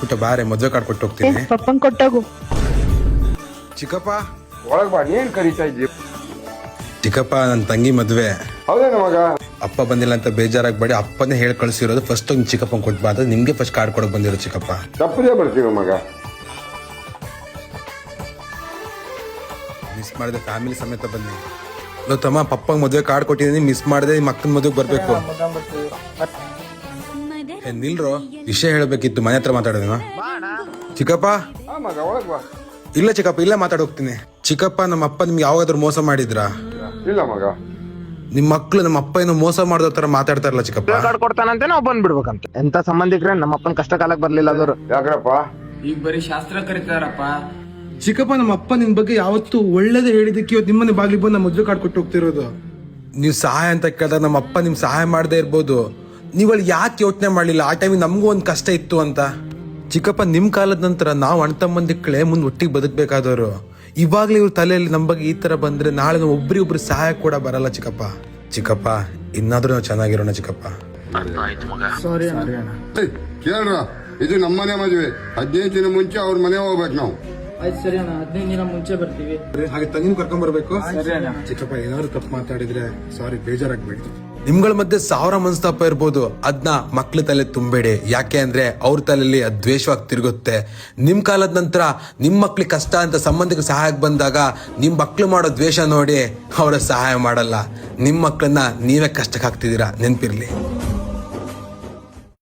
ಪುಟ್ಟ ಬಾರೆ ಮದ್ವೆ ಕಾರ್ಡ್ ಕೊಟ್ಟು ಹೋಗ್ತೀನಿ. ಪಪ್ಪನ್ ಕೊಟ್ಟೋಗು. ಚಿಕ್ಕಪ್ಪ ಒಳಗ್ ಬಾ, ಏನ್ ಕರೀತಾ ಇದ್ದೀವಿ? ಚಿಕ್ಕಪ್ಪ ನನ್ನ ತಂಗಿ ಮದ್ವೆ. ಹೌದೇನ ಮಗ? ಅಪ್ಪ ಬಂದಿಲ್ಲ ಅಂತ ಬೇಜಾರಾಗ್ಬೇಡಿ, ಅಪ್ಪನೇ ಹೇಳಿ ಕಳ್ಸಿರೋದು. ಫಸ್ಟ್ ಒಂದು ಚಿಕ್ಕಪ್ಪನ ಕೊಟ್ಟು ಬಾ, ನಿಮ್ಗೆ ಫಸ್ಟ್ ಕಾರ್ಡ್ ಕೊಡಕ್ ಬಂದಿರೋ ಚಿಕ್ಕಪ್ಪ. ತಪ್ಪದೇ ಬರ್ತೀವಿ ಮಗ. ಮಿಸ್ ಮಾಡಿದೆ, ಫ್ಯಾಮಿಲಿ ಸಮೇತ ಬನ್ನಿ. ತಮ್ಮ ಪಪ್ಪಂಗೆ ಮದುವೆ ಕಾರ್ಡ್ ಕೊಟ್ಟಿದ್ದೀನಿ, ಮಿಸ್ ಮಾಡಿದೆ. ನಿಮ್ಮ ಅಕ್ಕನ ಮದುವೆಗೆ ಬರ್ಬೇಕು. ನಿಲ್ರೋ, ವಿಷಯ ಹೇಳ್ಬೇಕಿತ್ತು, ಮನೆ ಹತ್ರ ಮಾತಾಡೋದೇನಾ? ಚಿಕ್ಕಪ್ಪ ಮಗ ಒಳಗ್ ಬಾ. ಇಲ್ಲ ಚಿಕ್ಕಪ್ಪ, ಇಲ್ಲ ಮಾತಾಡ್ ಹೋಗ್ತೀನಿ. ಚಿಕ್ಕಪ್ಪ, ನಮ್ಮ ಅಪ್ಪ ನಿಮ್ಗೆ ಯಾವಾಗಾದ್ರೂ ಮೋಸ ಮಾಡಿದ್ರಾ? ಇಲ್ಲ ಮಗ. ನಿಮ್ ಮಕ್ಳು ನಮ್ಮ ಅಪ್ಪ ಏನೋ ಮೋಸ ಮಾಡೋ ತರ ಮಾತಾಡ್ತಾರಲ್ಲ ಚಿಕ್ಕಪ್ಪ. ಕಾರ್ಡ್ ಕೊಡ್ತಾನಂತೆ ನಾವು ಬಂದ್ಬಿಡ್ಬೇಕಂತ. ಎಂತ ಸಂಬಂಧಿಕ್ರೆ ನಮ್ಮ ಅಪ್ಪನ ಕಷ್ಟ ಕಾಲಕ್ಕೆ ಬರ್ಲಿಲ್ಲ ಅದವ್ರು. ಯಾಕ್ರಪ್ಪ? ಈಗ ಬರೀ ಶಾಸ್ತ್ರ ಕರೀತಾರಪ್ಪ. ಚಿಕ್ಕಪ್ಪ, ನಮ್ಮ ಅಪ್ಪ ನಿನ್ ಬಗ್ಗೆ ಯಾವತ್ತು ಒಳ್ಳೇದೇ ಹೇಳಿದಕ್ಕೆ ಇವತ್ತು ನಿಮ್ಮನೆ ಬಾಗಿಲು ಬಂದು ನಮ್ಮ ಮದುವೆ ಕಾರ್ಡ್ ಕೊಟ್ಟು ಹೋಗ್ತಿರೋದು. ನೀವು ಸಹಾಯ ಅಂತ ಕೇಳಿದಾಗ ನಮ್ಮ ಅಪ್ಪ ನಿಮ್ ಸಹಾಯ ಮಾಡದೇ ಇರ್ಬೋದು, ನೀವಲ್ಲಿ ಯಾಕೆ ಯೋಚನೆ ಮಾಡಲಿಲ್ಲ? ಆ ಟೈಮಿಗೆ ನಮಗೂ ಒಂದು ಕಷ್ಟ ಇತ್ತು ಅಂತ. ಚಿಕ್ಕಪ್ಪ, ನಿಮ್ ಕಾಲದ ನಂತರ ನಾವು ಅಣ್ಣ ತಮ್ಮಂದಿಕ್ಕಳೆ ಮುಂದೆ ಒಟ್ಟಿಗೆ ಬದುಕಬೇಕಾದವರು. ಇವಾಗ್ಲೇ ಇವ್ರ ತಲೆಯಲ್ಲಿ ನಮ್ಮ ಬಗ್ಗೆ ಈ ತರ ಬಂದ್ರೆ ನಾಳೆ ನಾವು ಒಬ್ರಿಗೊಬ್ರು ಸಹಾಯ ಕೂಡ ಬರಲ್ಲ ಚಿಕ್ಕಪ್ಪ. ಚಿಕ್ಕಪ್ಪ, ಇನ್ನಾದ್ರೂ ನಾವು ಚೆನ್ನಾಗಿರೋಣ ಚಿಕ್ಕಪ್ಪ. ಕೇಳ್ರ, ಇದು ನಮ್ಮನೆ ಮದುವೆ. 15 ದಿನ ಮುಂಚೆ ಅವ್ರ ಮನೆ ಹೋಗ್ಬೇಕು ನಾವು. ಆಯ್ತು ಸರಿ ಅಣ್ಣ, 15 ದಿನ ಮುಂಚೆ ಬರ್ತೀವಿ. ಹಾಗೆ ತಂಗಿನ ಕರ್ಕೊಂಡ್ ಬರ್ಬೇಕು. ಚಿಕ್ಕಪ್ಪ, ಏನಾದ್ರು ತಪ್ಪು ಮಾತಾಡಿದ್ರೆ ಸಾರಿ, ಬೇಜಾರಾಗ್ಬೇಡಿ. ನಿಮ್ಗಳ ಮಧ್ಯೆ 1000 ಮನಸ್ತಾಪ ಇರ್ಬೋದು, ಅದನ್ನ ಮಕ್ಳ ತಲೆ ತುಂಬಬೇಡಿ. ಯಾಕೆ ಅಂದ್ರೆ ಅವ್ರ ತಲೆಯಲ್ಲಿ ಅದು ದ್ವೇಷವಾಗಿ ತಿರುಗುತ್ತೆ. ನಿಮ್ ಕಾಲದ ನಂತರ ನಿಮ್ ಮಕ್ಳಿಗೆ ಕಷ್ಟ ಅಂತ ಸಂಬಂಧಿಕ ಸಹಾಯಕ್ಕೆ ಬಂದಾಗ ನಿಮ್ ಮಕ್ಳು ಮಾಡೋ ದ್ವೇಷ ನೋಡಿ ಅವರ ಸಹಾಯ ಮಾಡಲ್ಲ. ನಿಮ್ ಮಕ್ಳನ್ನ ನೀವೇ ಕಷ್ಟಕ್ಕೆ ಹಾಕ್ತಿದ್ದೀರಾ, ನೆನ್ಪಿರ್ಲಿ.